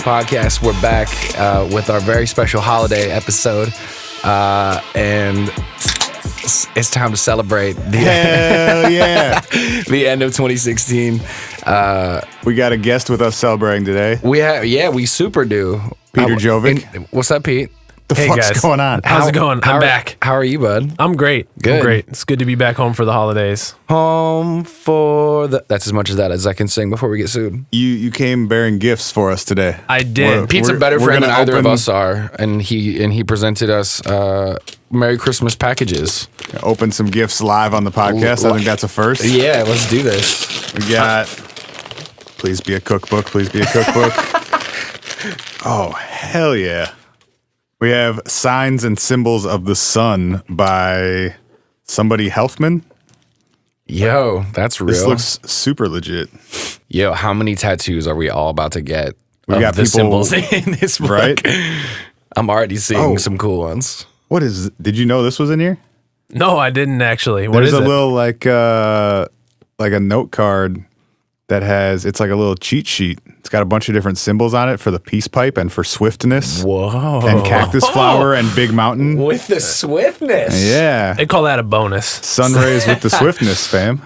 Holiday Podcast. We're back with our very special holiday episode, and it's time to celebrate the Hell yeah. the end of 2016. We got a guest with us celebrating today. We super do. Peter Gjovik. What's up, Pete? The Hey, fuck's guys. going on? How's it going? I'm back. How are you, bud? I'm great. Good. I'm great. It's good to be back home for the holidays. Home for the... That's as much as that as I can sing before we get sued. You came bearing gifts for us today. I did. Pete's a better we're friend than gonna either of open- us are, and he presented us Merry Christmas packages. Open some gifts live on the podcast. I think that's a first. Yeah, let's do this. We got Please Be a Cookbook. Please Be a Cookbook. Oh, hell yeah. We have Signs and Symbols of the Sun by somebody Helfman. Yo, that's real. This looks super legit. Yo, how many tattoos are we all about to get? We got the people- symbols in this book. Right? I'm already seeing Oh. some cool ones. Did you know this was in here? No, I didn't actually. What There's is a it? little like a note card that it's like a little cheat sheet. It's got a bunch of different symbols on it for the peace pipe and for swiftness Whoa. and cactus flower and big mountain. With the swiftness. Yeah. They call that a bonus. Sun rays with the swiftness, fam.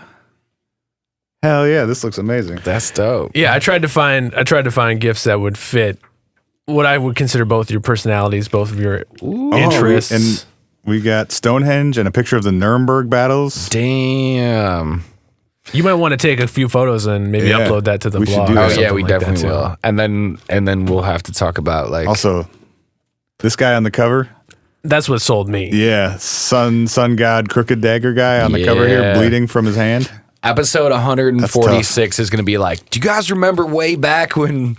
Hell yeah, this looks amazing. That's dope. Yeah, I tried to find gifts that would fit what I would consider both your personalities, both of your interests. And we got Stonehenge and a picture of the Nuremberg battles. Damn. You might want to take a few photos and maybe Yeah, upload that to the we should blog. do or that. Oh something yeah, we like that, definitely too. will. And then we'll have to talk about like Also, this guy on the cover. That's what sold me. Yeah, sun god, crooked dagger guy on the cover here, Yeah. bleeding from his hand. episode 146 is going to be like, do you guys remember way back when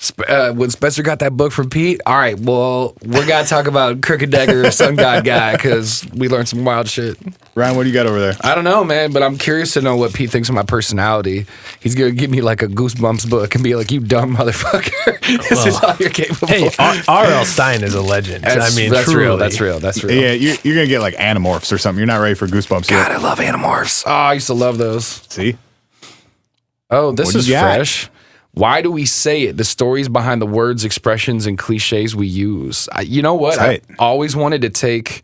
Spencer got that book from Pete? All right, well, we're going to talk about Crooked Dagger, Sun God guy, because we learned some wild shit. Ryan, what do you got over there? I don't know, man, but I'm curious to know what Pete thinks of my personality. He's going to give me like a Goosebumps book and be like, you dumb motherfucker. This is all you're capable Hey, of. R.L. Stein is a legend. That's truly. real. That's real. Yeah, you're gonna get like Animorphs or something. You're not ready for Goosebumps God, yet. I love Animorphs. Oh, I used to love those. See, Oh, this What do is you got? fresh. Why do we say it? The stories behind the words, expressions, and cliches we use. You know what? Tight. I always wanted to take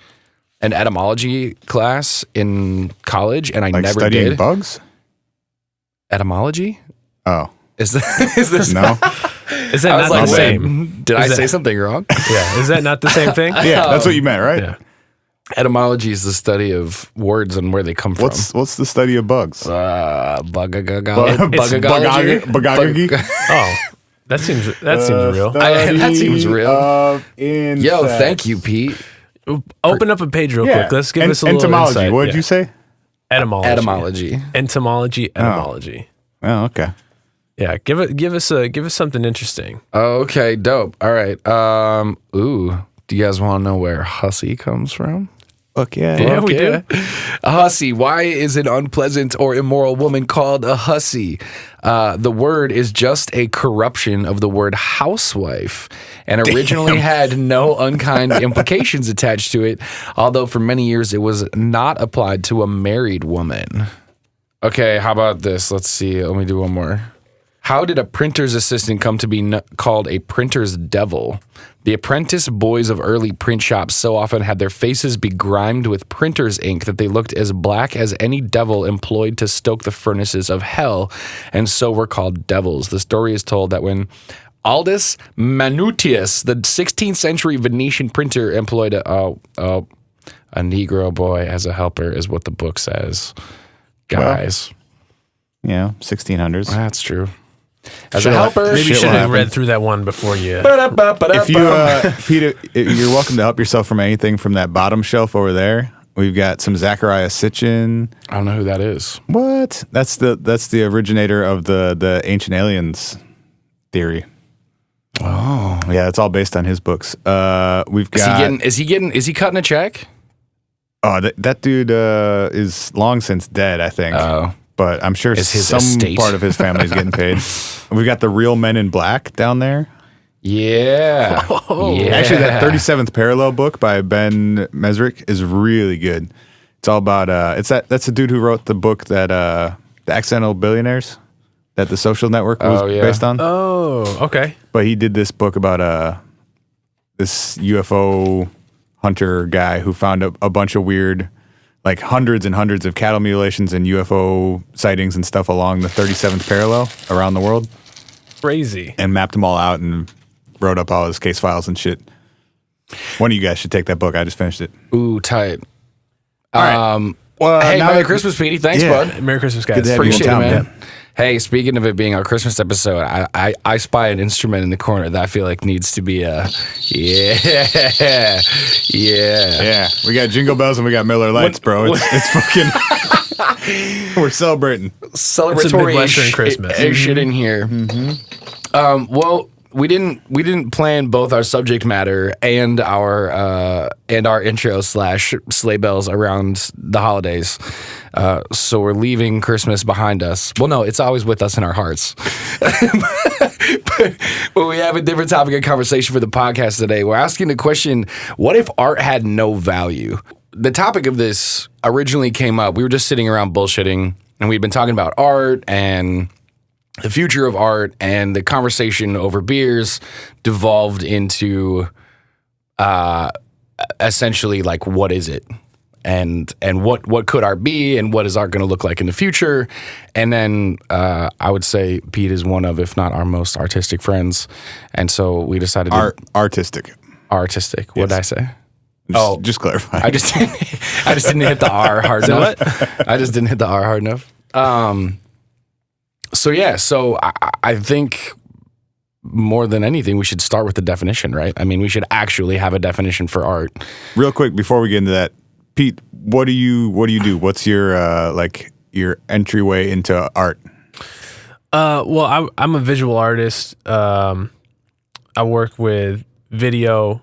an etymology class in college, and I like never studying did. bugs. Etymology? Oh Is this no, Is that I not was like, the wait, same? did I Is that- say something wrong? Yeah. Is that not the same thing? yeah, that's what you meant, right? Yeah. Etymology is the study of words and where they come from. What's the study of bugs? Bugagology? Bugagology? Oh, that seems real. That seems real. Of Yo, thank you, Pete. Open up a page real quick. Let's give us a little entomology. insight. What did Yeah. you say? Etymology. Etymology. Etymology. Oh, okay. Yeah, give us something interesting. Okay, dope. All right. Do you guys want to know where hussy comes from? Fuck yeah. Yeah, we do. A hussy. Why is an unpleasant or immoral woman called a hussy? The word is just a corruption of the word housewife and originally had no unkind implications attached to it, although for many years it was not applied to a married woman. Okay, how about this? Let's see. Let me do one more. How did a printer's assistant come to be called a printer's devil? The apprentice boys of early print shops so often had their faces begrimed with printer's ink that they looked as black as any devil employed to stoke the furnaces of hell, and so were called devils. The story is told that when Aldus Manutius, the 16th century Venetian printer, employed a Negro boy as a helper, is what the book says. Guys. Yeah, 1600s. That's true. As Shit a will- helper, Maybe you Shit should will have happen. read through that one before you. If you, Peter, you're welcome to help yourself from anything from that bottom shelf over there. We've got some Zachariah Sitchin. I don't know who that is. What? That's the originator of the ancient aliens theory. Oh, yeah, it's all based on his books. We've got. Is he cutting a check? Oh, that dude is long since dead, I think. Oh. But I'm sure Is his some estate. part of his family is getting paid. We've got the Real Men in Black down there. Yeah. Yeah. Actually, that 37th Parallel book by Ben Mesrick is really good. It's all about that's the dude who wrote the book that The Accidental Billionaires. that The Social Network was based on. Oh, okay. But he did this book about this UFO hunter guy who found a bunch of weird, like hundreds and hundreds of cattle mutilations and UFO sightings and stuff along the 37th parallel around the world. Crazy. And mapped them all out and wrote up all his case files and shit. One of you guys should take that book. I just finished it. Ooh, tight. All right. Well, hey, Merry Christmas, Petey. Thanks, bud. Merry Christmas, guys. Good to have you in Appreciate it, town, man. man. Hey, speaking of it being our Christmas episode, I spy an instrument in the corner that I feel like needs to be a yeah. Yeah, we got Jingle Bells and we got Miller Lights, bro. It's fucking. We're celebrating. Celebratory Midwestern Christmas. Shit in here. Well, we didn't plan both our subject matter and our intro / sleigh bells around the holidays. So we're leaving Christmas behind us. Well, no, it's always with us in our hearts. but we have a different topic of conversation for the podcast today. We're asking the question, what if art had no value? The topic of this originally came up. We were just sitting around bullshitting, and we'd been talking about art and the future of art, and the conversation over beers devolved into essentially like, what is it? And what could art be, and what is art going to look like in the future? And then I would say Pete is one of, if not our most artistic friends, and so we decided artistic. What did I say? Just clarify. I just didn't hit the R hard enough. I just didn't hit the R hard enough. So I think more than anything, we should start with the definition, right? I mean, we should actually have a definition for art. Real quick before we get into that, Pete, what do you do? What's your your entryway into art? Well, I'm a visual artist. I work with video,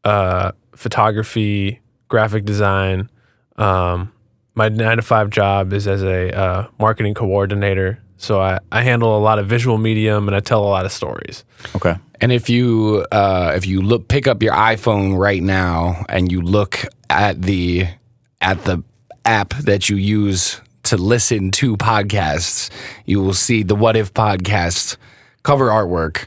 photography, graphic design. My 9-to-5 job is as a marketing coordinator. So I handle a lot of visual medium and I tell a lot of stories. Okay. And if you pick up your iPhone right now and you look at the app that you use to listen to podcasts, you will see the What If podcast cover artwork,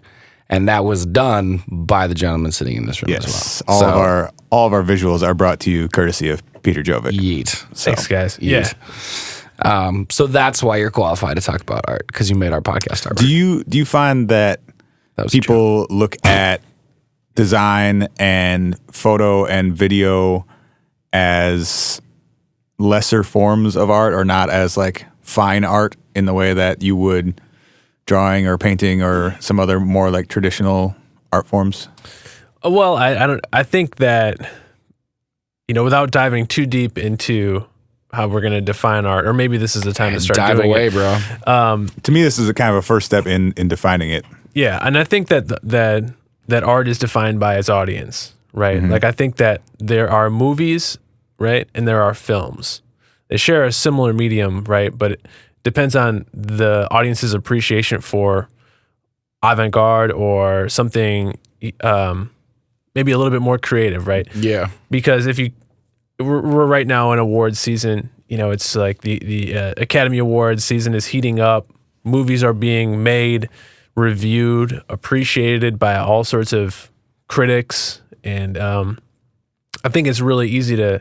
and that was done by the gentleman sitting in this room as well. All of our visuals are brought to you courtesy of Peter Gjovik. Yeet. Thanks, guys. Yeet. Yeah. So that's why you're qualified to talk about art, because you made our podcast art. Do you find that people look at design and photo and video as lesser forms of art, or not as like fine art in the way that you would drawing or painting or some other more like traditional art forms? Well, I think that, without diving too deep into how we're going to define art, or maybe this is the time to start dive doing away, it. bro. To me, this is a kind of a first step in defining it. Yeah, and I think that art is defined by its audience, right? Mm-hmm. Like, I think that there are movies, right, and there are films. They share a similar medium, right? But it depends on the audience's appreciation for avant-garde or something maybe a little bit more creative, right? Yeah. Because we're right now in awards season. It's like the Academy Awards season is heating up. Movies are being made, reviewed, appreciated by all sorts of critics, and I think it's really easy to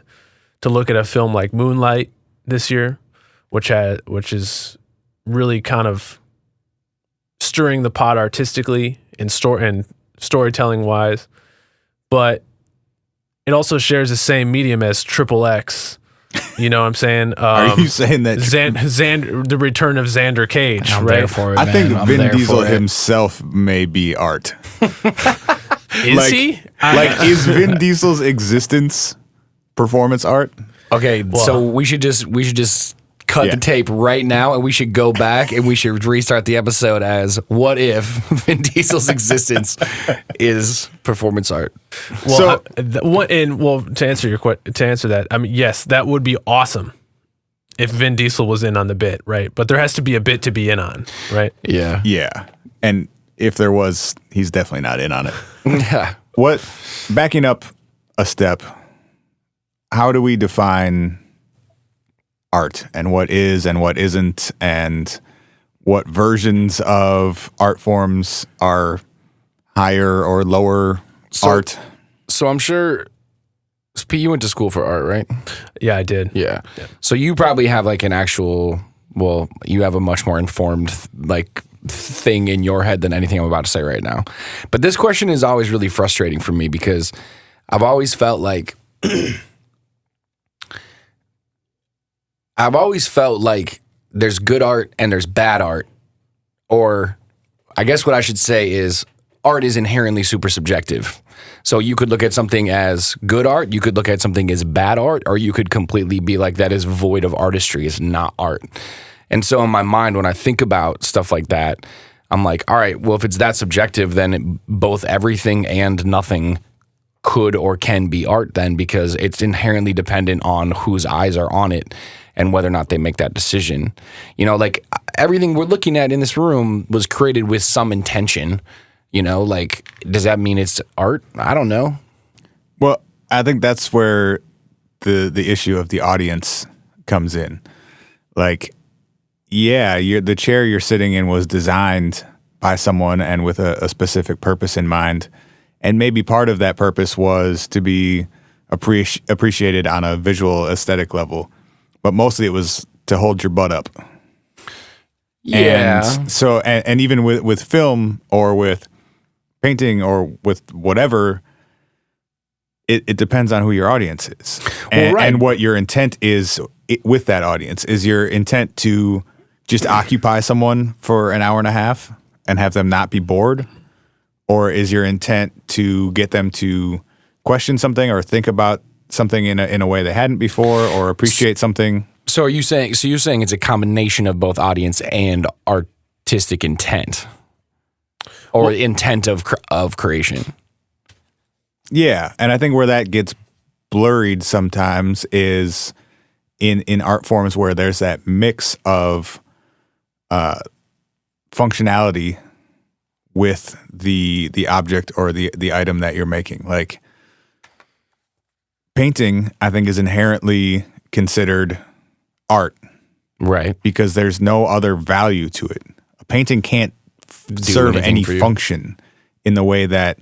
look at a film like Moonlight this year, which is really kind of stirring the pot artistically and storytelling wise, but it also shares the same medium as Triple X. You know what I'm saying? Are you saying that the return of Xander Cage, I'm right? there for it, I man. think I'm Vin there Diesel for it. himself may be art. Is he? Is Vin Diesel's existence performance art? Okay, so we should just cut the tape right now, and we should go back and we should restart the episode as what if Vin Diesel's existence is performance art? Well, to answer that, I mean, yes, that would be awesome if Vin Diesel was in on the bit, right? But there has to be a bit to be in on, right? Yeah. Yeah. And if there was, he's definitely not in on it. Yeah. Backing up a step, how do we define art and what is and what isn't, and what versions of art forms are higher or lower art. So I'm sure, Pete, you went to school for art, right? Yeah, I did. Yeah. So you probably have like an actual, well, you have a much more informed like thing in your head than anything I'm about to say right now. But this question is always really frustrating for me because I've always felt like there's good art and there's bad art. Or I guess what I should say is art is inherently super subjective. So you could look at something as good art, you could look at something as bad art, or you could completely be like, that is void of artistry, it's not art. And so in my mind, when I think about stuff like that, I'm like, all right, well, if it's that subjective, then both everything and nothing could or can be art then, because it's inherently dependent on whose eyes are on it and whether or not they make that decision. You know, like everything we're looking at in this room was created with some intention. You know, like, does that mean it's art? I don't know. Well, I think that's where the issue of the audience comes in. Like, yeah, the chair you're sitting in was designed by someone and with a specific purpose in mind. And maybe part of that purpose was to be appreciated on a visual aesthetic level. But mostly it was to hold your butt up. Yeah. And so, and even with film or with painting or with whatever, it depends on who your audience is. And, and what your intent is with that audience. Is your intent to just occupy someone for an hour and a half and have them not be bored? Or is your intent to get them to question something or think about something in a way they hadn't before, or appreciate something? So are you saying? So you're saying it's a combination of both audience and artistic intent, or intent of creation? Yeah, and I think where that gets blurred sometimes is in art forms where there's that mix of functionality with the object or the item that you're making. Like painting, I think, is inherently considered art, right? Because there's no other value to it. A painting can't serve any function in the way that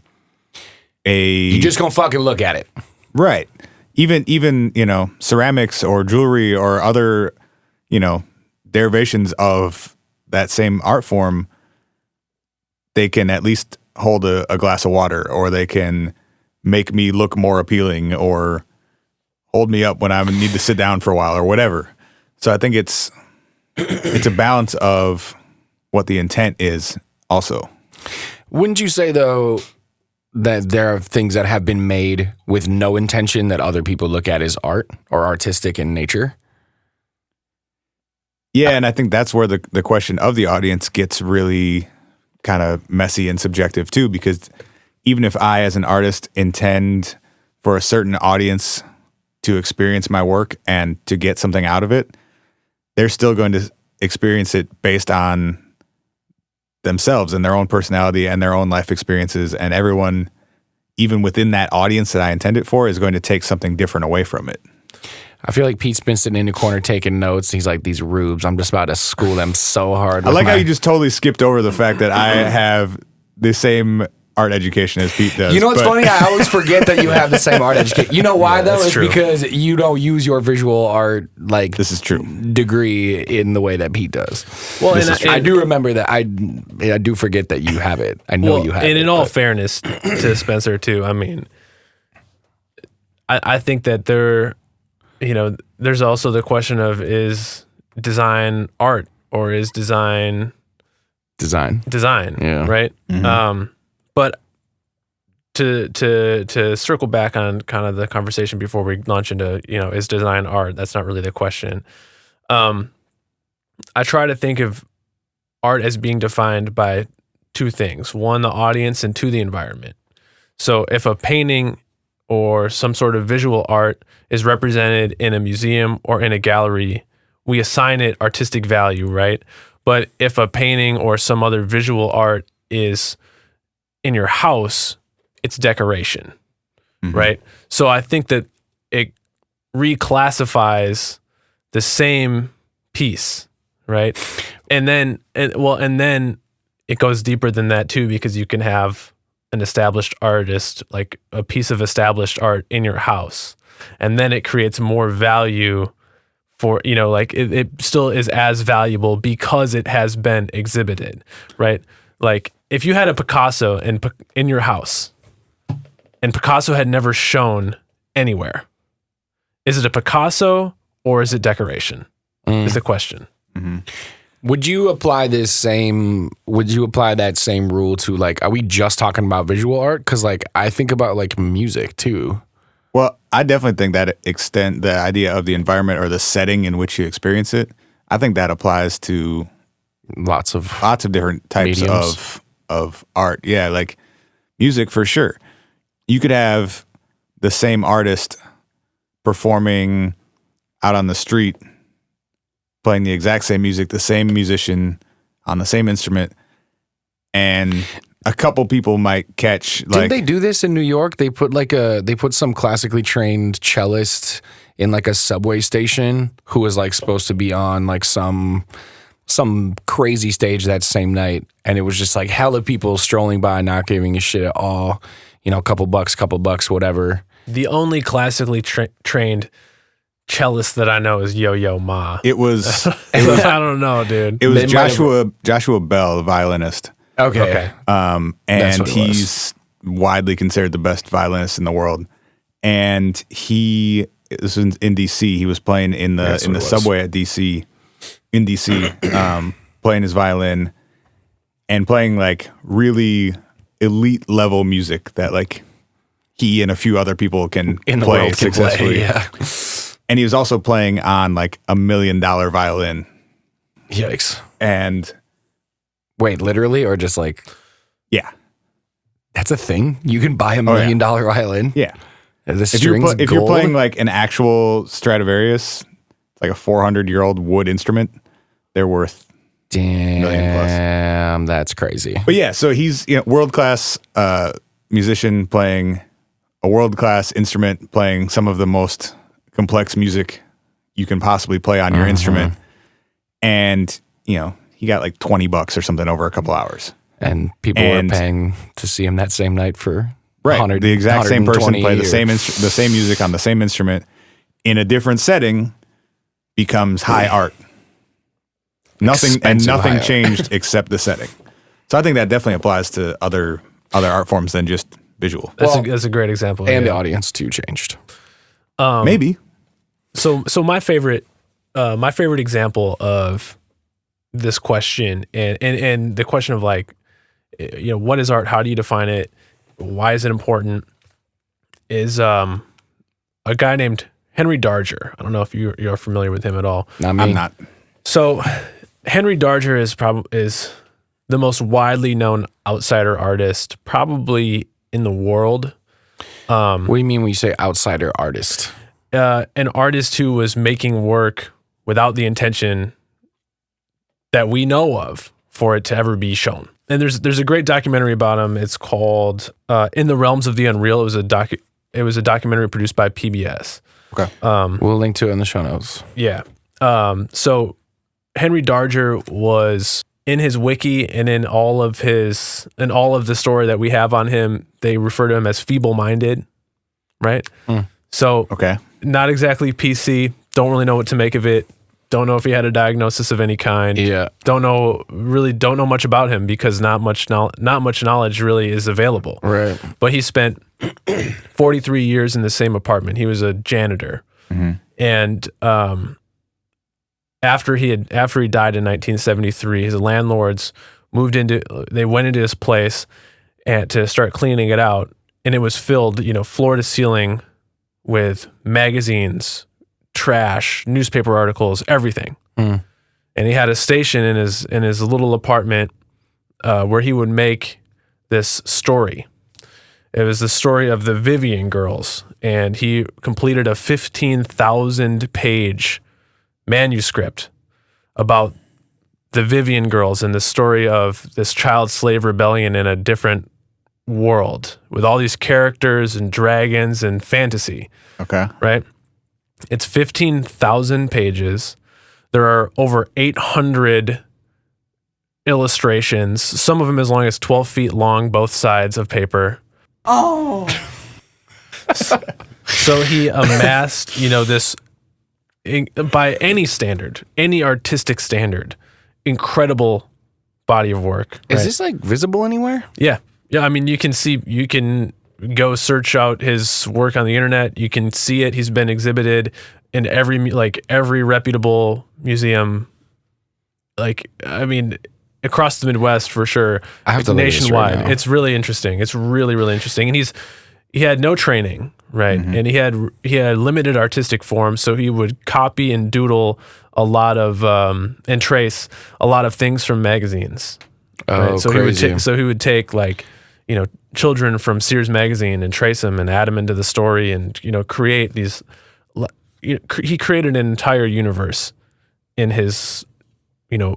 you just gonna fucking look at it, right? Even you know, ceramics or jewelry or other, you know, derivations of that same art form, they can at least hold a glass of water, or they can make me look more appealing, or hold me up when I need to sit down for a while, or whatever. So I think it's a balance of what the intent is also. Wouldn't you say, though, that there are things that have been made with no intention that other people look at as art or artistic in nature? Yeah, and I think that's where the question of the audience gets really kind of messy and subjective too, because even if I, as an artist, intend for a certain audience to experience my work and to get something out of it, they're still going to experience it based on themselves and their own personality and their own life experiences. And everyone, even within that audience that I intend it for, is going to take something different away from it. I feel like Pete's been sitting in the corner taking notes. He's like, these rubes, I'm just about to school them so hard. I like how you just totally skipped over the fact that I have the same art education as Pete does. You know what's funny? I always forget that you have the same art education. You know why, though? It's true. Because you don't use your visual art, like, this is true, degree in the way that Pete does. Well, I do remember that. I do forget that you have it. I know you have it. And in all fairness to Spencer, too, I mean, I think that there's also the question of, is design art, or is design? Yeah. Right? Mm-hmm. But to circle back on kind of the conversation before we launch into, is design art? That's not really the question. I try to think of art as being defined by two things. One, the audience, and two, the environment. So if a painting or some sort of visual art is represented in a museum or in a gallery, we assign it artistic value, right? But if a painting or some other visual art is in your house, it's decoration, right? So I think that it reclassifies the same piece, right? And then it goes deeper than that too, because you can have an established artist, like a piece of established art in your house, and then it creates more value for, like it still is as valuable because it has been exhibited, right? Like if you had a Picasso in your house and Picasso had never shown anywhere, is it a Picasso or is it decoration? Is the question. Mm-hmm. Would you apply that same rule to, like, are we just talking about visual art? Because, like, I think about, like, music too. Well, I definitely think that the idea of the environment or the setting in which you experience it, I think that applies to Lots of different types mediums. of art. Yeah, like music for sure. You could have the same artist performing out on the street, playing the exact same music, the same musician on the same instrument, and a couple people might catch. Didn't they do this in New York? They put some classically trained cellist in like a subway station who was like supposed to be on like some crazy stage that same night, and it was just like hella people strolling by, not giving a shit at all. Couple bucks, whatever. The only classically trained cellist that I know is Yo-Yo Ma. It was I don't know, dude. it was Joshua Bell, the violinist. Okay. And what it he's widely considered the best violinist in the world. And this was in DC. He was playing in the subway at DC, playing his violin and playing like really elite level music that like he and a few other people can In the play world can successfully. play, yeah. And he was also playing on like $1 million violin. Yikes. And Wait, literally, or just like yeah. that's a thing? You can buy $1 million violin? Yeah. The If strings you're gold? playing like an actual Stradivarius, like a 400-year-old wood instrument, they're worth million plus. Damn, that's crazy. But yeah, so he's world-class musician playing a world-class instrument, playing some of the most complex music you can possibly play on your instrument. And, he got like $20 or something over a couple hours. And people were paying to see him that same night for The exact same person 120 play the years. same music on the same instrument in a different setting becomes high art. Nothing Expensive high art. changed except the setting. So I think that definitely applies to other art forms than just visual. That's a great example. And yeah. the audience too changed. Maybe. So my favorite example of this question and the question of like, what is art? How do you define it? Why is it important? Is a guy named Henry Darger. I don't know if you're familiar with him at all. Not me. I'm not. So Henry Darger is the most widely known outsider artist probably in the world. What do you mean when you say outsider artist? An artist who was making work without the intention that we know of for it to ever be shown. And there's a great documentary about him. It's called In the Realms of the Unreal. It was a documentary produced by PBS. Okay. We'll link to it in the show notes. Yeah. So Henry Darger was in his wiki and in all of the story that we have on him, they refer to him as feeble-minded, right? So Okay. not exactly PC. Don't really know what to make of it. Don't know if he had a diagnosis of any kind. Yeah. Don't know much about him because not much knowledge really is available. Right. But he spent 43 years in the same apartment. He was a janitor. And after he died in 1973, his landlords went into his place and to start cleaning it out, and it was filled, floor to ceiling with magazines, trash, newspaper articles, everything. And he had a station in his little apartment where he would make this story. It was the story of the Vivian girls, and he completed a 15,000-page manuscript about the Vivian girls and the story of this child slave rebellion in a different world with all these characters and dragons and fantasy. Okay. Right? It's 15,000 pages. There are over 800 illustrations, some of them as long as 12 feet long, both sides of paper. Oh. So he amassed, this, by any standard, any artistic standard, incredible body of work. Is right? this like visible anywhere? Yeah. Yeah. I mean, you can go search out his work on the internet. You can see it. He's been exhibited in every reputable museum. Across the Midwest for sure. I have to look at this nationwide. right now. It's really interesting. It's really, really interesting. And he had no training, right? Mm-hmm. And he had limited artistic form, so he would copy and doodle a lot of and trace a lot of things from magazines. Oh, right? So crazy. he would take children from Sears magazine and trace them and add them into the story and create these. He created an entire universe in his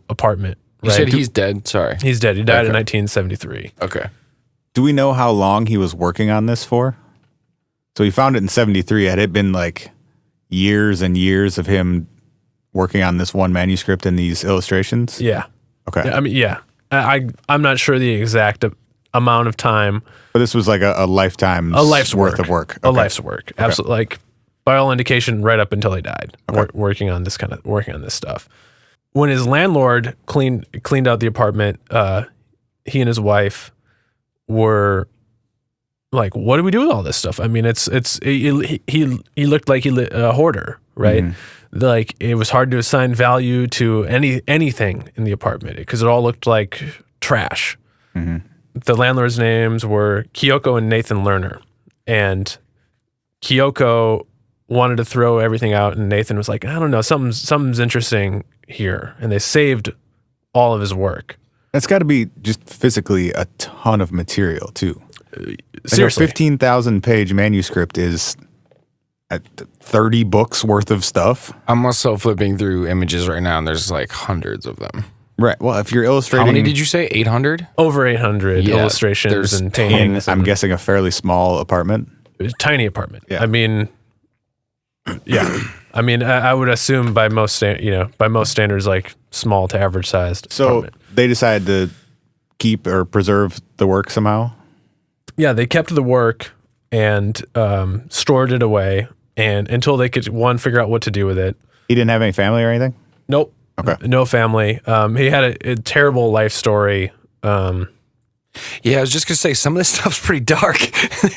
apartment. You said he's dead? Sorry. He's dead. He died in 1973. Okay. Do we know how long he was working on this for? So he found it in 73. Had it been like years and years of him working on this one manuscript and these illustrations? Yeah. Okay. I mean, yeah. I'm not sure the exact amount of time. But this was like a lifetime's life's worth of work. A life's work. Absolutely. Like, by all indication, right up until he died, working on this stuff. When his landlord cleaned out the apartment, he and his wife were like, "What do we do with all this stuff?" I mean, he looked like a hoarder, right? Mm-hmm. Like, it was hard to assign value to anything in the apartment because it all looked like trash. Mm-hmm. The landlord's names were Kyoko and Nathan Lerner, and Kyoko wanted to throw everything out, and Nathan was like, "I don't know, something's interesting here," and they saved all of his work. It's got to be just physically a ton of material too. Seriously, a 15,000 page manuscript is 30 books worth of stuff. I'm also flipping through images right now, and there's like hundreds of them. Right. Well, if you're illustrating, how many did you say? 800? Over 800 illustrations and paintings. I'm guessing a fairly small apartment. It was a tiny apartment. Yeah. I mean, yeah. I mean, I would assume by most standards, like small to average sized. So apartment. they decided to keep or preserve the work somehow. Yeah, they kept the work and stored it away, and until they could figure out what to do with it. He didn't have any family or anything. Nope. Okay. No family. He had a terrible life story. Yeah, I was just gonna say some of this stuff's pretty dark.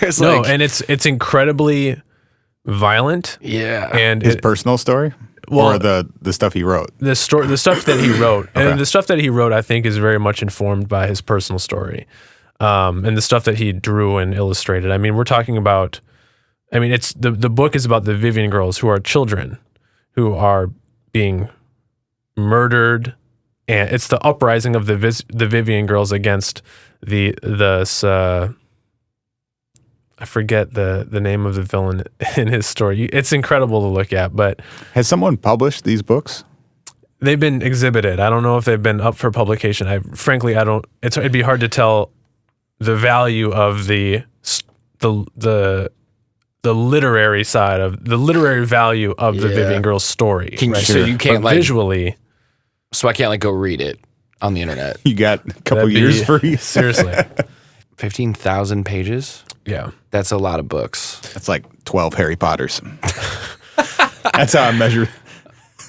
And it's incredibly violent. Yeah. And his personal story, or the stuff he wrote. The stuff that he wrote, Okay. and the stuff that he wrote, I think, is very much informed by his personal story, and the stuff that he drew and illustrated. I mean, we're talking about. I mean, it's the book is about the Vivian girls, who are children, who are being murdered, and it's the uprising of the Vivian girls against the I forget the name of the villain in his story. It's incredible to look at, but Has someone published these books? they've been exhibited. I don't know if they've been up for publication. I don't. It'd be hard to tell the value of the literary side of the literary value of the Vivian girls story. So you can't But visually. So I can't like go read it on the internet. You got a couple That'd years be- free. Seriously. 15,000 pages? Yeah. That's a lot of books. That's like 12 Harry Potters. That's how I measure.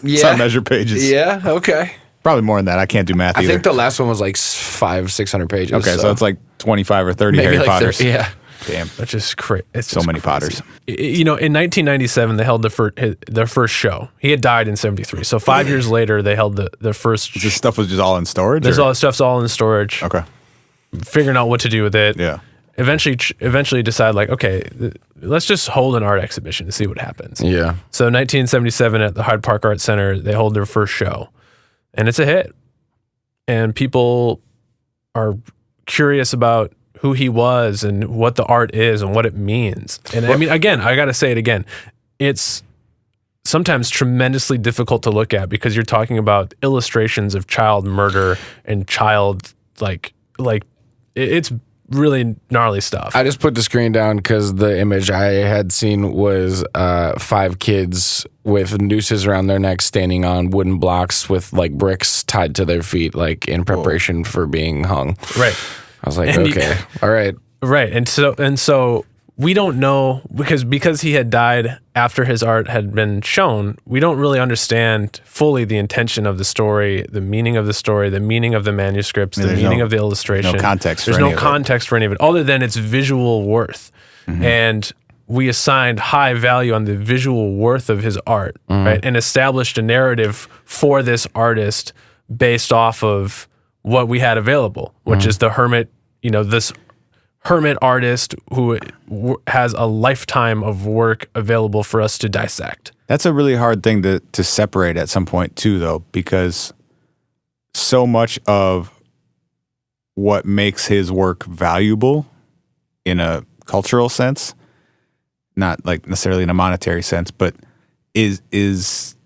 That's how I measure pages. Yeah, okay. Probably more than that. I can't do math I either. think the last one was like 600 pages. Okay, so it's like 25 or 30 maybe Harry like Potters. 30, yeah. Damn. That's just crazy. It's So just many crazy. Potters. In 1997, they held their first show. He had died in 73. So 5 years later, they held the first. This stuff was just all in storage? There's or? all the stuff's all in storage. Okay. Figuring out what to do with it. Yeah. Eventually decide like, okay, let's just hold an art exhibition to see what happens. Yeah. So 1977 at the Hyde Park Art Center, they hold their first show, and it's a hit. And people are curious about who he was and what the art is and what it means. And I mean, again, I got to say it again. It's sometimes tremendously difficult to look at because you're talking about illustrations of child murder and child it's really gnarly stuff. I just put the screen down because the image I had seen was 5 kids with nooses around their necks standing on wooden blocks with like bricks tied to their feet, like in preparation for being hung. Right. I was like, okay, all right. Right. And so we don't know because he had died after his art had been shown, we don't really understand fully the intention of the story, the meaning of the story, the meaning of the manuscripts, the meaning of the illustration. No context. There's no context for any of it other than its visual worth. Mm-hmm. And we assigned high value on the visual worth of his art, right? And established a narrative for this artist based off of what we had available, which is the hermit, this hermit artist who has a lifetime of work available for us to dissect. That's a really hard thing to separate at some point too, though, because so much of what makes his work valuable in a cultural sense, not like necessarily in a monetary sense, but is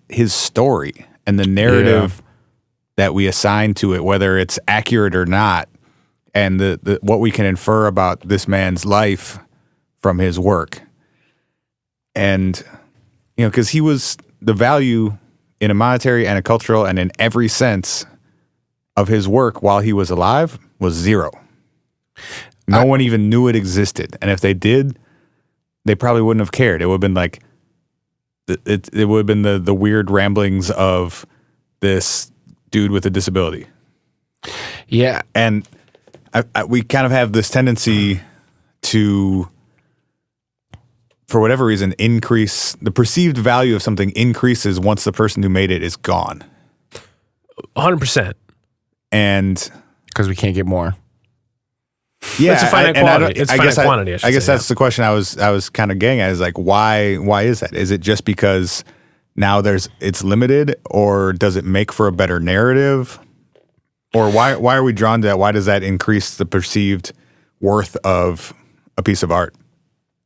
his story and the narrative that we assign to it, whether it's accurate or not, and the what we can infer about this man's life from his work. And, because he was the value in a monetary and a cultural and in every sense of his work while he was alive was zero. No one even knew it existed. And if they did, they probably wouldn't have cared. It would have been like, it would have been the weird ramblings of this dude with a disability. Yeah. And we kind of have this tendency to, for whatever reason, increase the perceived value of something increases once the person who made it is gone. 100%. And because we can't get more. Yeah, it's a finite quantity. It's finite quantity. I guess that's the question I was kind of getting at. Is like, why is that? Is it just because now it's limited, or does it make for a better narrative? Or why are we drawn to that? Why does that increase the perceived worth of a piece of art?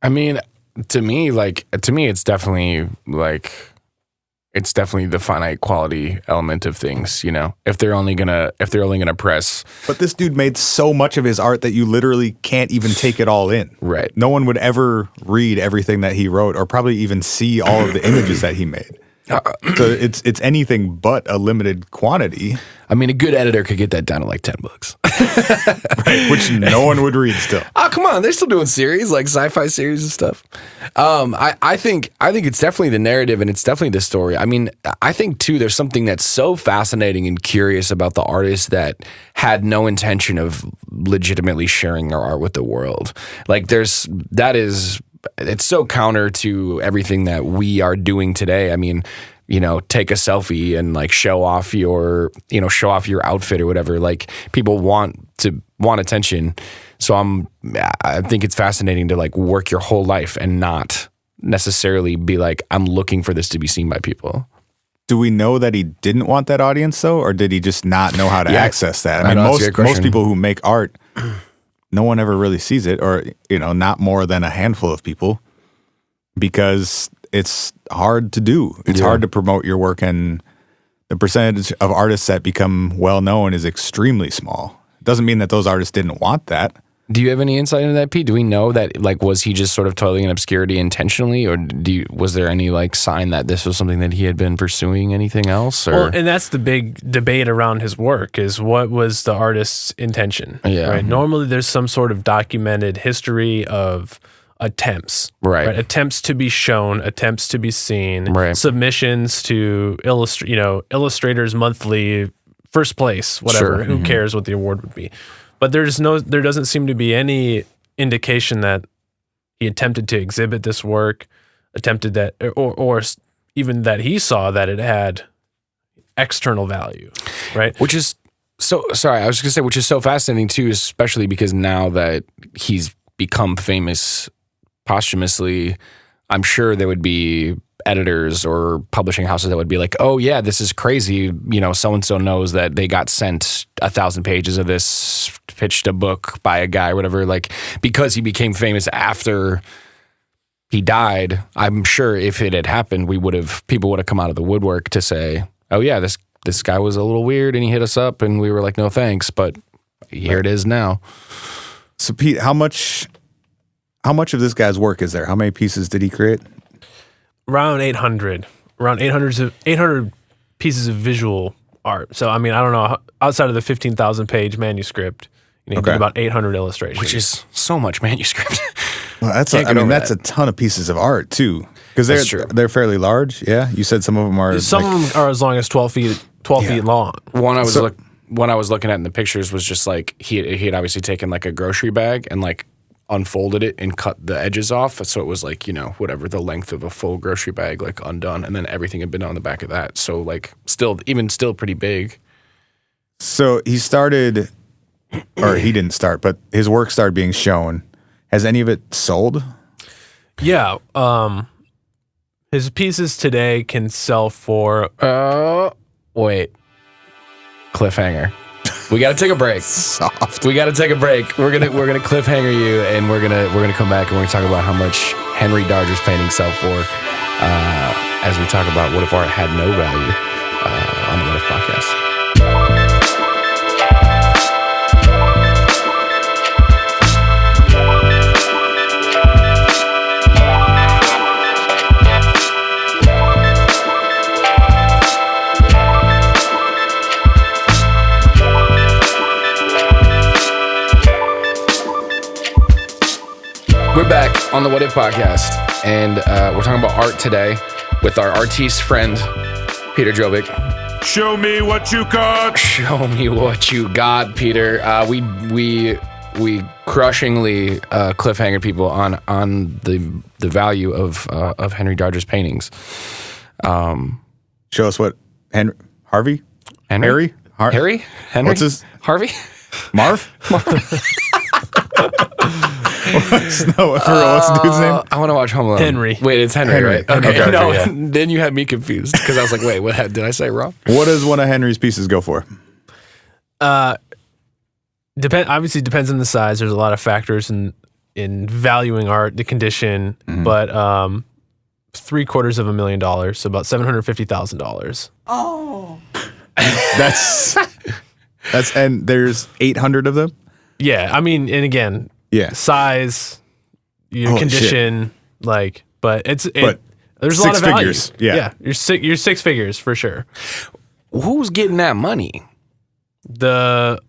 I mean, to me, it's definitely the finite quality element of things, if they're only gonna press. But this dude made so much of his art that you literally can't even take it all in. Right. No one would ever read everything that he wrote, or probably even see all of the images that he made. So it's anything but a limited quantity. I mean, a good editor could get that down to like $10. Right, which no one would read still. Oh, come on. They're still doing series, like sci-fi series and stuff. I think it's definitely the narrative, and it's definitely the story. I mean, I think too, there's something that's so fascinating and curious about the artist that had no intention of legitimately sharing their art with the world. Like it's so counter to everything that we are doing today. I mean, take a selfie and like show off your outfit or whatever. Like, people want attention. So I think it's fascinating to like work your whole life and not necessarily be like, I'm looking for this to be seen by people. Do we know that he didn't want that audience though, or did he just not know how to access that? I mean, most people who make art, no one ever really sees it, or, not more than a handful of people, because it's hard to do. It's hard to promote your work, and the percentage of artists that become well-known is extremely small. It doesn't mean that those artists didn't want that. Do you have any insight into that, Pete? Do we know that, like, was he just sort of toiling in obscurity intentionally, or was there any like sign that this was something that he had been pursuing anything else? Or? Well, and that's the big debate around his work, is what was the artist's intention? Yeah. Right. Normally, there's some sort of documented history of attempts, right? Attempts to be shown, attempts to be seen, right? Submissions to Illustrators Monthly, first place, whatever. Sure. Who cares what the award would be? But there doesn't seem to be any indication that he attempted to exhibit this work, attempted that, or even that he saw that it had external value, right? Which is so, sorry, I was just gonna say, which is so fascinating too, especially because now that he's become famous posthumously, I'm sure there would be editors or publishing houses that would be like, oh yeah, this is crazy. So-and-so knows that they got sent 1,000 pages of this, pitched a book by a guy, whatever, like, because he became famous after he died. I'm sure if it had happened, people would have come out of the woodwork to say, oh yeah, this guy was a little weird and he hit us up and we were like, no thanks, but here it is now. So Pete, how much of this guy's work is there? How many pieces did he create? Around 800 pieces of visual art. So I mean, I don't know, outside of the 15,000 page manuscript, he did about 800 illustrations, which is so much manuscript. Well, that's a ton of pieces of art too, because they're fairly large. Yeah, you said some of them are. Some of them are as long as 12 feet long. When I was looking at in the pictures was just like he had obviously taken like a grocery bag and like unfolded it and cut the edges off, so it was like, whatever the length of a full grocery bag, like undone, and then everything had been on the back of that. So like still pretty big. So he started, or he didn't start, but his work started being shown. Has any of it sold? Yeah. His pieces today can sell for wait. Cliffhanger. We got to take a break. Soft. We got to take a break. We're gonna cliffhanger you, and we're gonna come back and we're gonna talk about how much Henry Darger's paintings sell for, as we talk about what if art had no value, on the What If podcast. We're back on the What If podcast, and we're talking about art today with our artiste friend, Peter Gjovik. Show me what you got. Show me what you got, Peter. We crushingly cliffhanger people on the value of Henry Darger's paintings. Show us what Harvey? Henry? Harry? Henry? What's his? Harvey? Marv? What's the dude's name? I want to watch Home Alone. Henry. Wait, it's Henry, right? Okay. Okay, No, yeah. then you had me confused because I was like, wait, what did I say wrong? What does one of Henry's pieces go for? Obviously depends on the size. There's a lot of factors in valuing art, the condition, but $750,000, so about $750,000. Oh. That's and there's 800 of them? Yeah, I mean, and again, size, condition, shit. But there's a lot of value. Figures, yeah. You're six figures for sure. Who's getting that money? The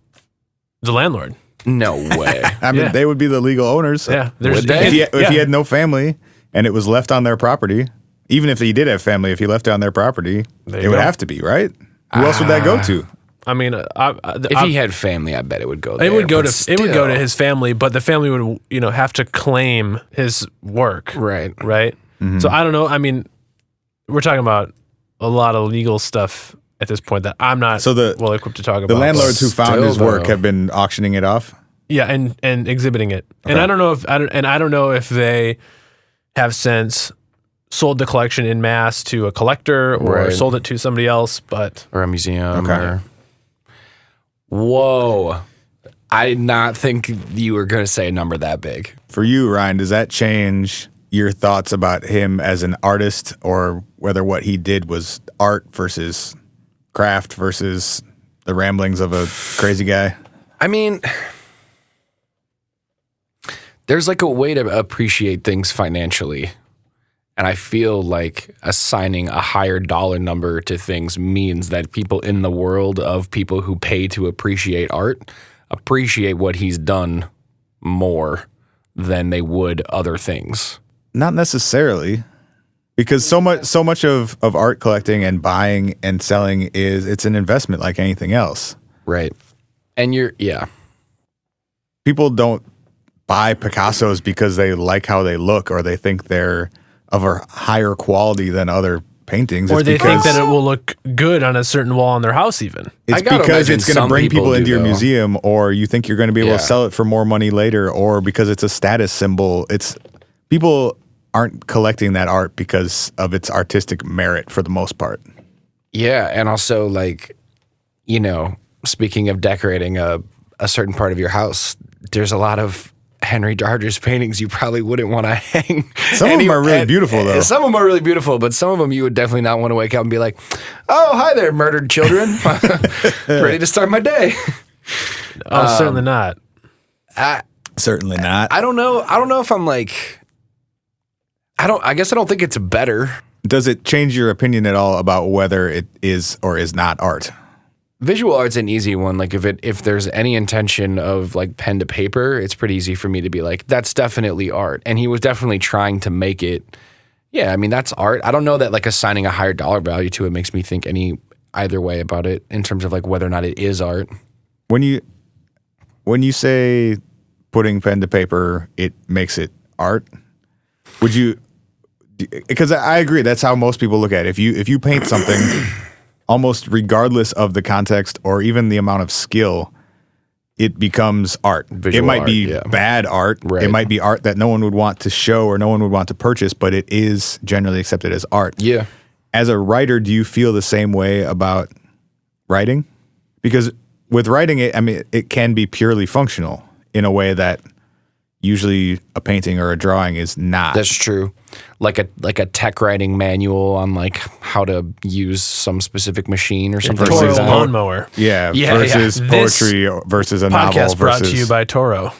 landlord. No way. I mean, they would be the legal owners. Yeah, if he had no family and it was left on their property, even if he did have family, if he left it on their property, it would have to be, right? Who else would that go to? I mean, if he had family, I bet it would go there. It would go to his family, but the family would have to claim his work. Right. Mm-hmm. So I don't know. I mean, we're talking about a lot of legal stuff at this point that I'm not well equipped to talk about. The landlords who found his work have been auctioning it off. Yeah, and exhibiting it. Okay. And I don't know if they have since sold the collection in mass to a collector or sold it to somebody else, or a museum. Okay. Whoa. I did not think you were going to say a number that big. For you, Ryan, does that change your thoughts about him as an artist, or whether what he did was art versus craft versus the ramblings of a crazy guy? I mean, there's like a way to appreciate things financially. And I feel like assigning a higher dollar number to things means that people in the world of people who pay to appreciate art appreciate what he's done more than they would other things. Not necessarily, because so much of art collecting and buying and selling it's an investment like anything else. Right. And people don't buy Picassos because they like how they look or they think they're of a higher quality than other paintings. Or they think that it will look good on a certain wall in their house even. It's because it's going to bring people into your museum, or you think you're going to be able to sell it for more money later, or because it's a status symbol. People aren't collecting that art because of its artistic merit for the most part. Yeah, and also speaking of decorating a certain part of your house, there's a lot of Henry Darger's paintings you probably wouldn't want to hang. Some of them are really beautiful, though. Some of them are really beautiful, but some of them you would definitely not want to wake up and be like, oh, hi there, murdered children. Ready to start my day. Oh, certainly not. Certainly not. I don't know if I'm like, I guess I don't think it's better. Does it change your opinion at all about whether it is or is not art? Visual art's an easy one. Like if there's any intention of like pen to paper, it's pretty easy for me to be like, that's definitely art. And he was definitely trying to make it. Yeah, I mean, that's art. I don't know that like assigning a higher dollar value to it makes me think either way about it in terms of like whether or not it is art. When you say putting pen to paper, it makes it art. Would you? Because I agree, that's how most people look at it. If you paint something, almost regardless of the context or even the amount of skill, it becomes art. Visual it might art, be yeah. bad art. Right. It might be art that no one would want to show or no one would want to purchase, but it is generally accepted as art. Yeah. As a writer, do you feel the same way about writing? Because with writing, it can be purely functional in a way that usually a painting or a drawing is not. That's true. Like a tech writing manual on like how to use some specific machine or something like Toro that. lawnmower. Yeah, Yeah, versus yeah. poetry versus a novel Podcast brought versus to you by Toro.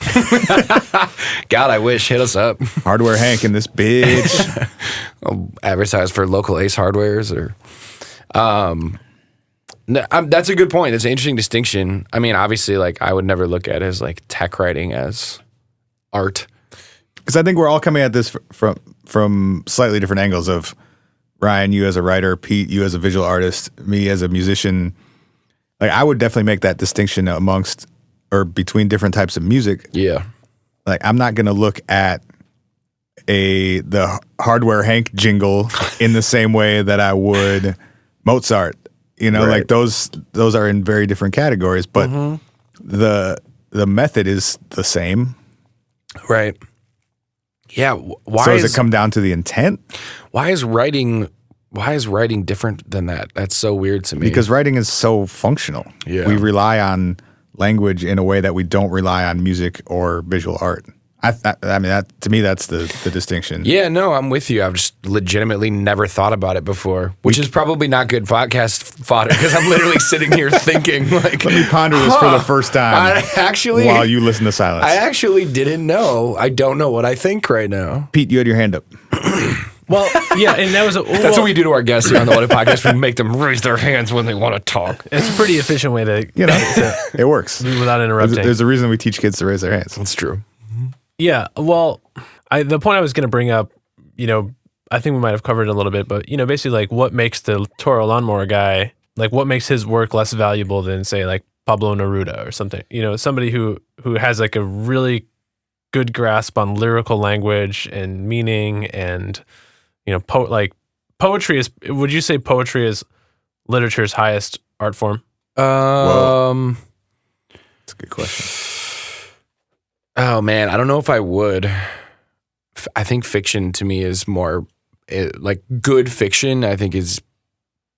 God, I wish. Hit us up. Hardware Hank in this bitch. I'll advertise for local Ace Hardwares or. No, that's a good point. That's an interesting distinction. I mean, obviously, like I would never look at it as like tech writing as art. Because I think we're all coming at this from slightly different angles of Ryan, you as a writer, Pete, you as a visual artist, me as a musician. Like I would definitely make that distinction amongst or between different types of music. Yeah. Like I'm not going to look at the Hardware Hank jingle in the same way that I would Mozart. You know, Right. like those are in very different categories, but the method is the same. Right. Yeah. Why So does it come down to the intent? Why is writing different than that? That's so weird to me. Because writing is so functional. Yeah. We rely on language in a way that we don't rely on music or visual art. I mean, that to me, that's the distinction. Yeah, no, I'm with you. I've just legitimately never thought about it before, which is probably not good podcast fodder because I'm literally sitting here thinking like, Let me ponder this for the first time while you listen to silence. I actually didn't know. I don't know what I think right now. Pete, you had your hand up. Well, yeah, and that was That's what we do to our guests here on the What If Podcast. We make them raise their hands when they want to talk. It's a pretty efficient way to It works. without interrupting. There's a reason we teach kids to raise their hands. That's true. Yeah, well, the point I was going to bring up, I think we might have covered it a little bit, but basically, like, what makes the Toro lawnmower guy, like, what makes his work less valuable than, say, like Pablo Neruda or something? Somebody who has like a really good grasp on lyrical language and meaning, and poetry is. Would you say poetry is literature's highest art form? That's a good question. Oh man, I don't know if I would. I think fiction to me is more like good fiction. I think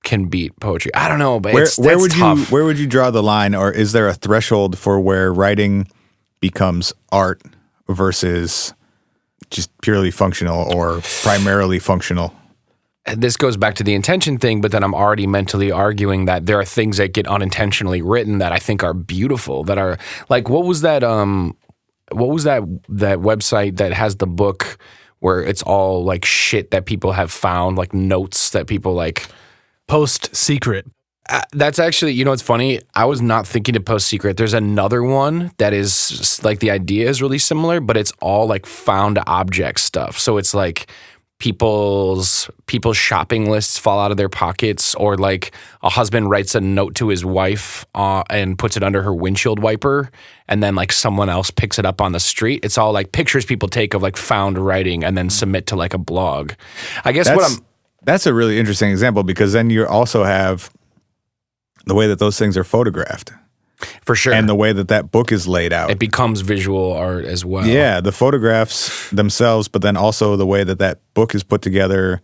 can beat poetry. I don't know, but Where would tough. where would you draw the line, or is there a threshold for where writing becomes art versus just purely functional or primarily functional? This goes back to the intention thing, but then I'm already mentally arguing that there are things that get unintentionally written that I think are beautiful. That are like what was that website that has the book where it's all like shit that people have found, like notes that people like Post Secret. That's actually, it's funny. I was not thinking to Post Secret. There's another one that is like the idea is really similar, but it's all like found object stuff. So it's like people's shopping lists fall out of their pockets, or like a husband writes a note to his wife and puts it under her windshield wiper, and then like someone else picks it up on the street. It's all like pictures people take of like found writing and then submit to like a blog. I guess that's a really interesting example, because then you also have the way that those things are photographed. For sure. And the way that book is laid out. It becomes visual art as well. Yeah, the photographs themselves, but then also the way that book is put together,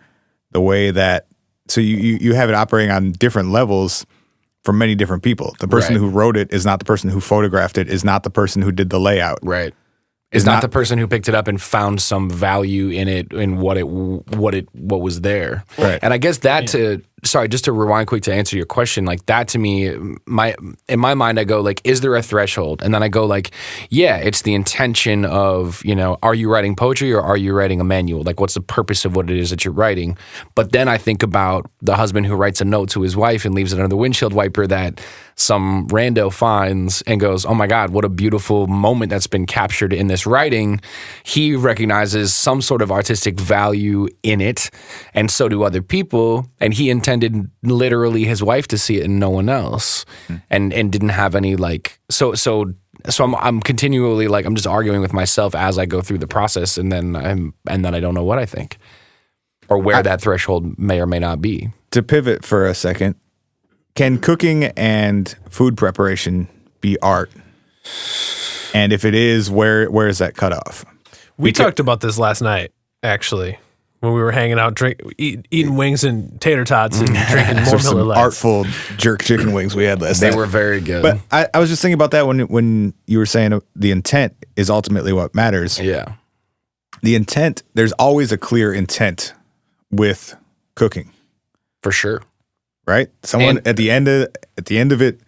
the way that, so you have it operating on different levels from many different people. The person who wrote it is not the person who photographed it, is not the person who did the layout. Right. Is not the person who picked it up and found some value in it, in what was there. Right. And I guess that sorry, just to rewind quick to answer your question, like that to me, in my mind, I go like, is there a threshold? And then I go like, yeah, it's the intention of, are you writing poetry or are you writing a manual? Like, what's the purpose of what it is that you're writing? But then I think about the husband who writes a note to his wife and leaves it under the windshield wiper that some rando finds and goes, oh my God, what a beautiful moment that's been captured in this writing. He recognizes some sort of artistic value in it, and so do other people. And he intended literally his wife to see it and no one else, and didn't have any like, so I'm continually like, I'm just arguing with myself as I go through the process, and then I don't know what I think or where that threshold may or may not be. To pivot for a second, can cooking and food preparation be art? And if it is, where is that cutoff? We talked about this last night, actually, when we were hanging out, eating wings and tater tots and drinking more Miller Lights. Artful jerk chicken wings we had last night. They were very good. But I was just thinking about that when you were saying the intent is ultimately what matters. Yeah. The intent, there's always a clear intent with cooking. For sure. Right? Someone at the end of it,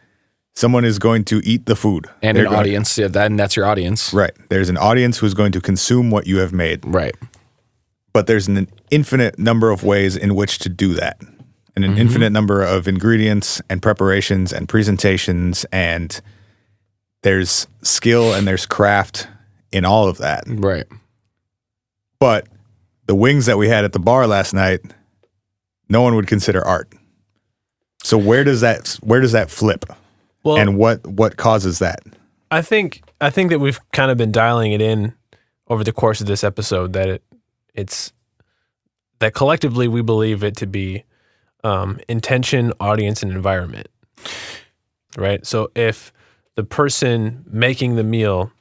someone is going to eat the food. And an audience. Yeah, that's your audience. Right. There's an audience who's going to consume what you have made. Right. But there's an infinite number of ways in which to do that. And an infinite number of ingredients and preparations and presentations, and there's skill and there's craft in all of that. Right. But the wings that we had at the bar last night, no one would consider art. So where does that flip? Well, and what causes that? I think that we've kind of been dialing it in over the course of this episode that it's that collectively we believe it to be intention, audience, and environment. Right? So if the person making the meal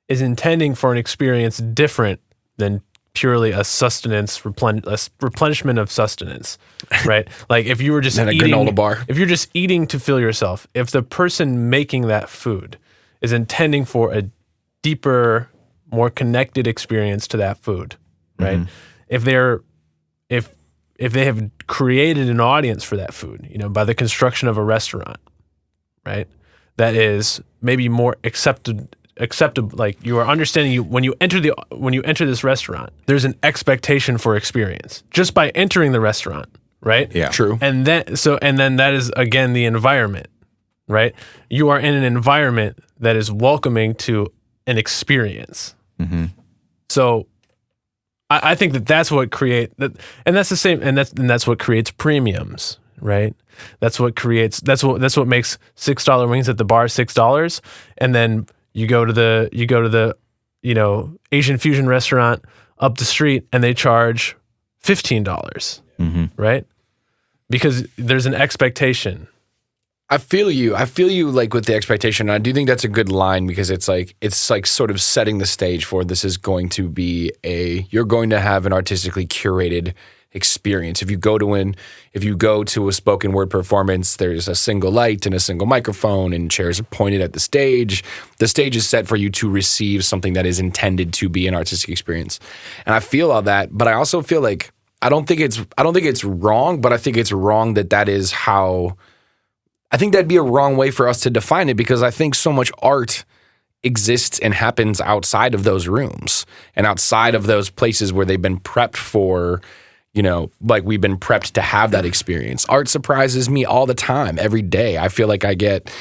is intending for an experience different than purely a sustenance replenishment of sustenance, right? Like if you were just eating a granola bar, if you're just eating to fill yourself, if the person making that food is intending for a deeper, more connected experience to that food, right? If they have created an audience for that food, by the construction of a restaurant, right? That is maybe more acceptable, like you are understanding when you enter this restaurant, there's an expectation for experience just by entering the restaurant, right? Yeah, true. And then that is again the environment, right? You are in an environment that is welcoming to an experience. So I think that's what that's what creates premiums, right? That's what makes $6 wings at the bar $6, and then you go to the Asian fusion restaurant up the street and they charge $15, right? Because there's an expectation. I feel you like with the expectation. And I do think that's a good line because it's like sort of setting the stage for this is going to be you're going to have an artistically curated experience. If you go to a spoken word performance, there's a single light and a single microphone and chairs are pointed at the stage. The stage is set for you to receive something that is intended to be an artistic experience. And I feel all that, but I also feel like I don't think it's wrong, but I think it's wrong that is how. I think that'd be a wrong way for us to define it because I think so much art exists and happens outside of those rooms and outside of those places where they've been prepped for, like we've been prepped to have that experience. Art surprises me all the time, every day. I feel like I get,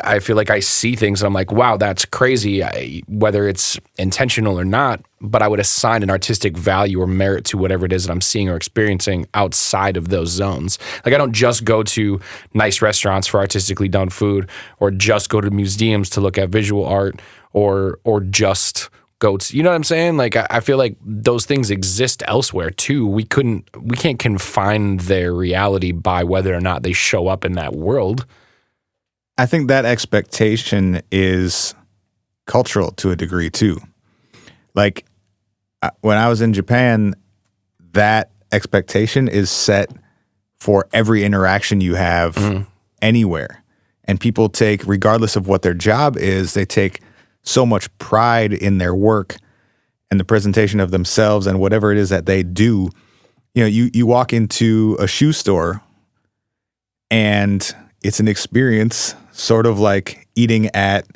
I feel like I see things and I'm like, wow, that's crazy, whether it's intentional or not, but I would assign an artistic value or merit to whatever it is that I'm seeing or experiencing outside of those zones. Like I don't just go to nice restaurants for artistically done food or just go to museums to look at visual art or just go to, you know what I'm saying? Like I feel like those things exist elsewhere too. We can't confine their reality by whether or not they show up in that world. I think that expectation is cultural to a degree too. Like when I was in Japan, that expectation is set for every interaction you have anywhere. And people take, regardless of what their job is, they take so much pride in their work and the presentation of themselves and whatever it is that they do you walk into a shoe store and it's an experience sort of like eating at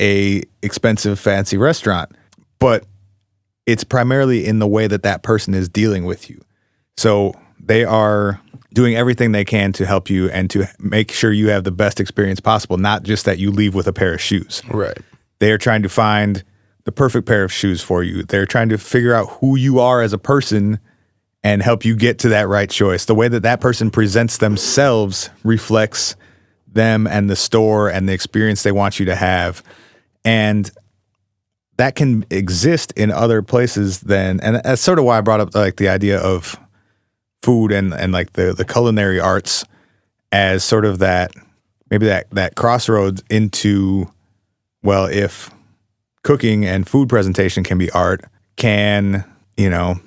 a expensive fancy restaurant, but it's primarily in the way that person is dealing with you. So they are doing everything they can to help you and to make sure you have the best experience possible, not just that you leave with a pair of shoes. Right. They are trying to find the perfect pair of shoes for you. They're trying to figure out who you are as a person and help you get to that right choice. The way that person presents themselves reflects them and the store and the experience they want you to have. And that can exist in other places and that's sort of why I brought up like the idea of food and like the culinary arts as sort of that, maybe that crossroads into, well, if cooking and food presentation can be art, can,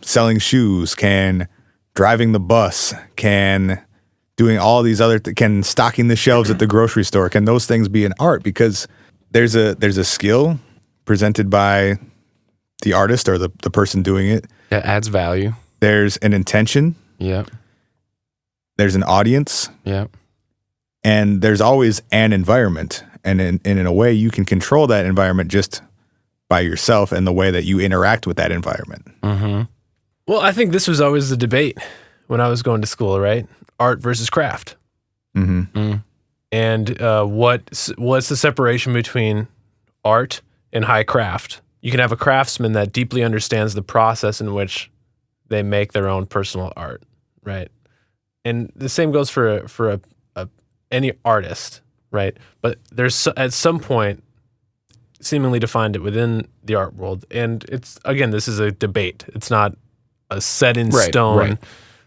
selling shoes, can driving the bus, can doing all these other, can stocking the shelves at the grocery store, can those things be an art? Because there's a skill presented by the artist or the person doing it. That adds value. There's an intention. Yeah. There's an audience. Yeah. And there's always an environment. And in a way, you can control that environment just by yourself and the way that you interact with that environment. Mm-hmm. Well, I think this was always the debate when I was going to school, right? Art versus craft. Mm-hmm. Mm. And what's the separation between art and high craft? You can have a craftsman that deeply understands the process in which they make their own personal art, right? And the same goes for any artist, right? But there's at some point seemingly defined it within the art world, and it's again, this is a debate. It's not a set in stone. Right.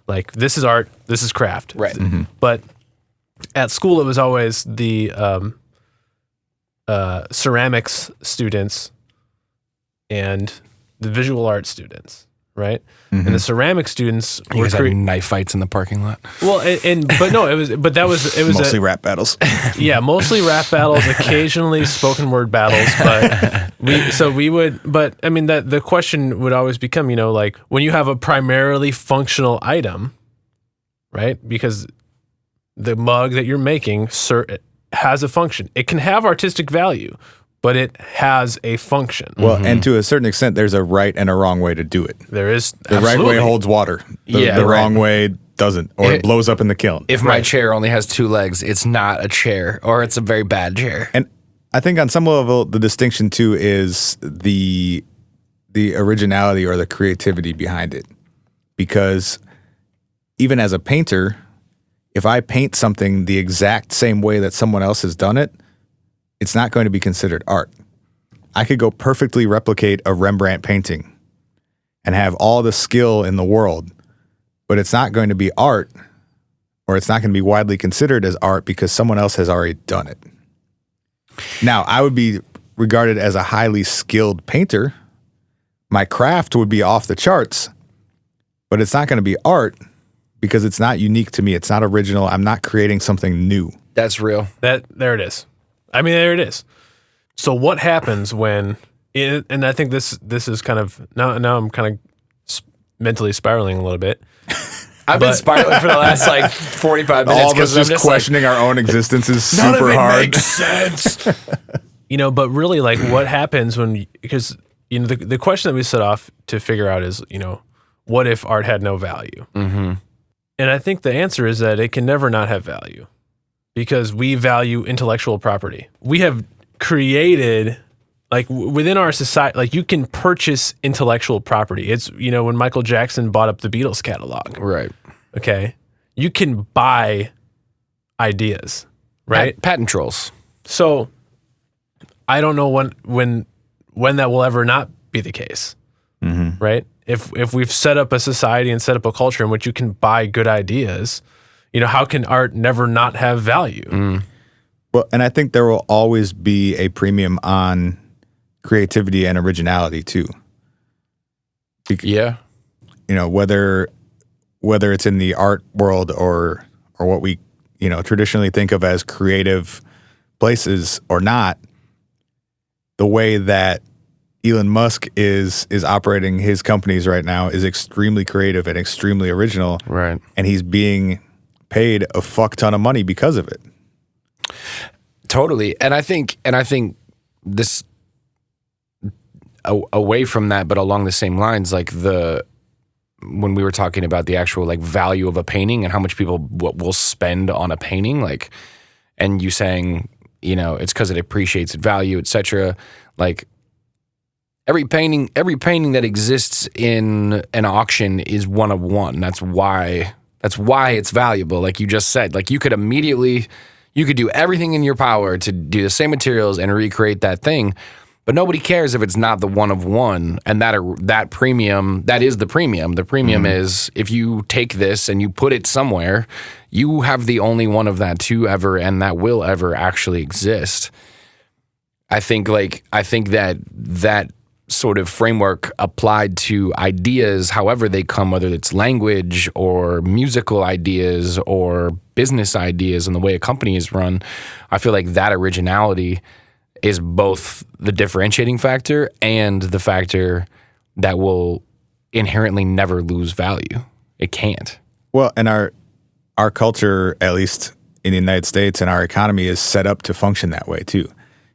Like this is art, this is craft. Right. Mm-hmm. But at school, it was always the ceramics students and the visual art students, right? Mm-hmm. And the ceramic students You were guys had knife fights in the parking lot. well, it was Mostly rap battles. yeah, mostly rap battles, occasionally spoken word battles, but I mean that the question would always become, like when you have a primarily functional item, right? Because the mug that you're making has a function. It can have artistic value, but it has a function. Well, and to a certain extent, there's a right and a wrong way to do it. There is The right way holds water. The wrong way doesn't, or it blows up in the kiln. If my chair only has two legs, it's not a chair, or it's a very bad chair. And I think on some level, the distinction too is the originality or the creativity behind it. Because even as a painter, if I paint something the exact same way that someone else has done it, it's not going to be considered art. I could go perfectly replicate a Rembrandt painting and have all the skill in the world, but it's not going to be art, or it's not going to be widely considered as art because someone else has already done it. Now, I would be regarded as a highly skilled painter. My craft would be off the charts, but it's not going to be art because it's not unique to me. It's not original. I'm not creating something new. That's real. There it is. I mean, there it is. So what happens when, and I think this is kind of, now I'm kind of mentally spiraling a little bit. I've been spiraling for the last 45 minutes. All of us just questioning our own existence is super none of it hard. makes sense. But really what happens because the question that we set off to figure out is, what if art had no value? Mm-hmm. And I think the answer is that it can never not have value because we value intellectual property. We have created, within our society, you can purchase intellectual property. It's, when Michael Jackson bought up the Beatles catalog. Right. Okay. You can buy ideas, right? Patent trolls. So I don't know when that will ever not be the case, right? If we've set up a society and set up a culture in which you can buy good ideas, how can art never not have value? Mm. Well, and I think there will always be a premium on creativity and originality too. Yeah. Whether it's in the art world or what we, traditionally think of as creative places or not, the way that, Elon Musk is operating his companies right now is extremely creative and extremely original. Right. And he's being paid a fuck ton of money because of it. Totally. And I think this away from that, but along the same lines, like when we were talking about the actual like value of a painting and how much people will spend on a painting, like, and you saying, you know, it's because it appreciates its value, etc. Like every painting that exists in an auction is one of one. That's why it's valuable. Like you just said, like you could do everything in your power to do the same materials and recreate that thing. But nobody cares if it's not the one of one, and that premium, that is the premium. The premium is if you take this and you put it somewhere, you have the only one of that to ever, and that will ever actually exist. I think that sort of framework applied to ideas, however they come, whether it's language or musical ideas or business ideas and the way a company is run, I feel like that originality is both the differentiating factor and the factor that will inherently never lose value. It can't. Well, and our culture, at least in the United States, and our economy is set up to function that way too.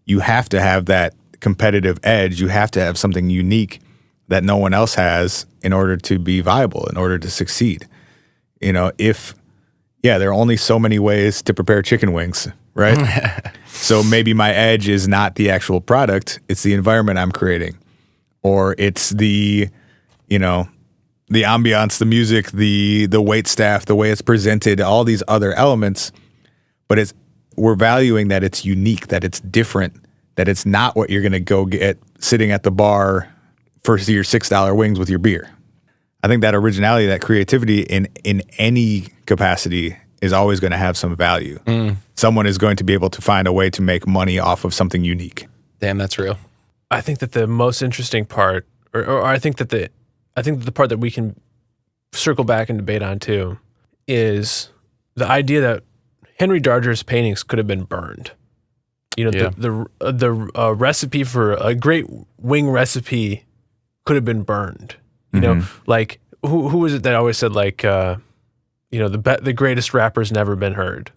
You have to have that competitive edge. You have to have something unique that no one else has in order to be viable, in order to succeed. You know, there are only so many ways to prepare chicken wings, right? So maybe my edge is not the actual product, it's the environment I'm creating. Or it's the ambiance, the music, the wait staff, the way it's presented, all these other elements. But we're valuing that it's unique, that it's different, that it's not what you're going to go get sitting at the bar for your $6 wings with your beer. I think that originality, that creativity in any capacity is always going to have some value. Someone is going to be able to find a way to make money off of something unique. Damn, that's real. I think that the most interesting part, or I think that the part that we can circle back and debate on too, is the idea that Henry Darger's paintings could have been burned. You know, the recipe for a great wing recipe could have been burned. You know, like who was it that always said like, the greatest rapper's never been heard,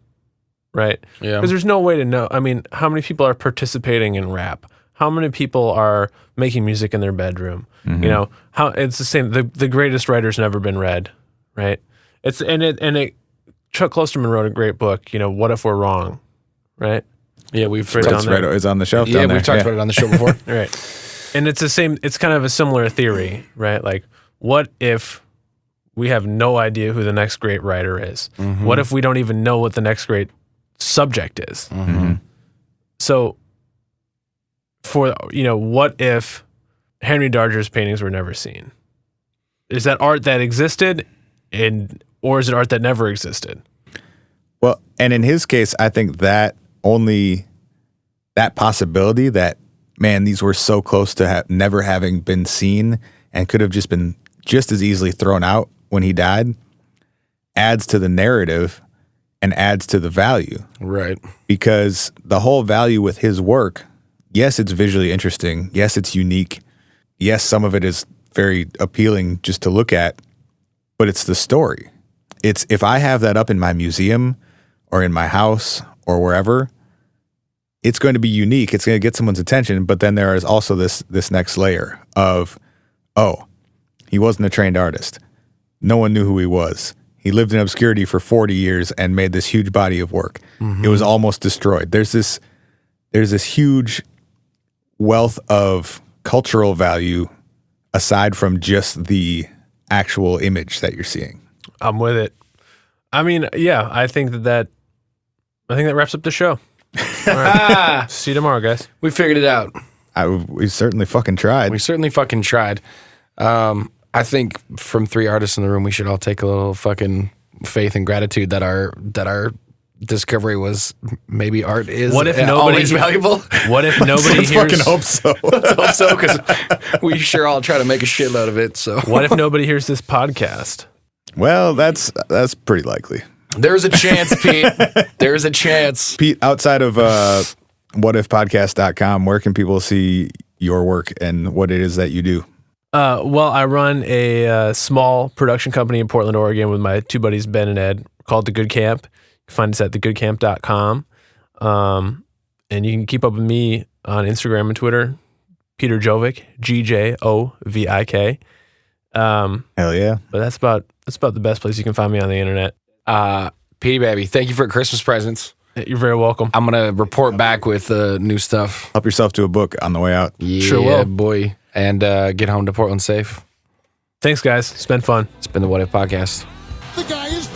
right? Yeah. Because there's no way to know. I mean, how many people are participating in rap? How many people are making music in their bedroom? You know, how it's the same. The greatest writer's never been read, right? Chuck Klosterman wrote a great book. You know, What If We're Wrong, right? Yeah, we've it's on the shelf. Yeah, down there. we've talked about it on the show before. Right. And it's the same. It's kind of a similar theory, right? Like, what if we have no idea who the next great writer is? What if we don't even know what the next great subject is? So, what if Henry Darger's paintings were never seen? Is that art that existed, or is it art that never existed? Well, and in his case, I think that only that possibility that, man, these were so close to never having been seen and could have just been just as easily thrown out when he died, adds to the narrative and adds to the value. Right. Because the whole value with his work, yes, it's visually interesting. Yes, it's unique. Yes, some of it is very appealing just to look at, but it's the story. It's if I have that up in my museum or in my house or wherever, it's going to be unique. It's going to get someone's attention. But then there is also this next layer of, oh, he wasn't a trained artist. No one knew who he was. He lived in obscurity for 40 years and made this huge body of work. It was almost destroyed. There's this huge wealth of cultural value aside from just the actual image that you're seeing. I'm with it. I mean, yeah, I think that wraps up the show. All right. See you tomorrow, guys. We figured it out. We certainly fucking tried. I think from three artists in the room, we should all take a little fucking faith and gratitude that our discovery was maybe art is always valuable. What if nobody Let's hears? fucking hope so. Let's hope so, because we sure all try to make a shitload of it. So what if nobody hears this podcast? Well, that's pretty likely. There's a chance, Pete. There's a chance. Pete, outside of whatifpodcast.com, where can people see your work and what it is that you do. Well, I run a small production company in Portland, Oregon with my two buddies, Ben and Ed, called The Good Camp. You can find us at thegoodcamp.com. And you can keep up with me on Instagram and Twitter, Peter Gjovik, Gjovik. Hell yeah. But that's about the best place you can find me on the internet. Petey Baby, thank you for Christmas presents. You're very welcome. I'm going to report back with new stuff. Help yourself to a book on the way out. Yeah, Sure will. boy. And get home to Portland safe. Thanks, guys. It's been fun. It's been the What If Podcast. The guy is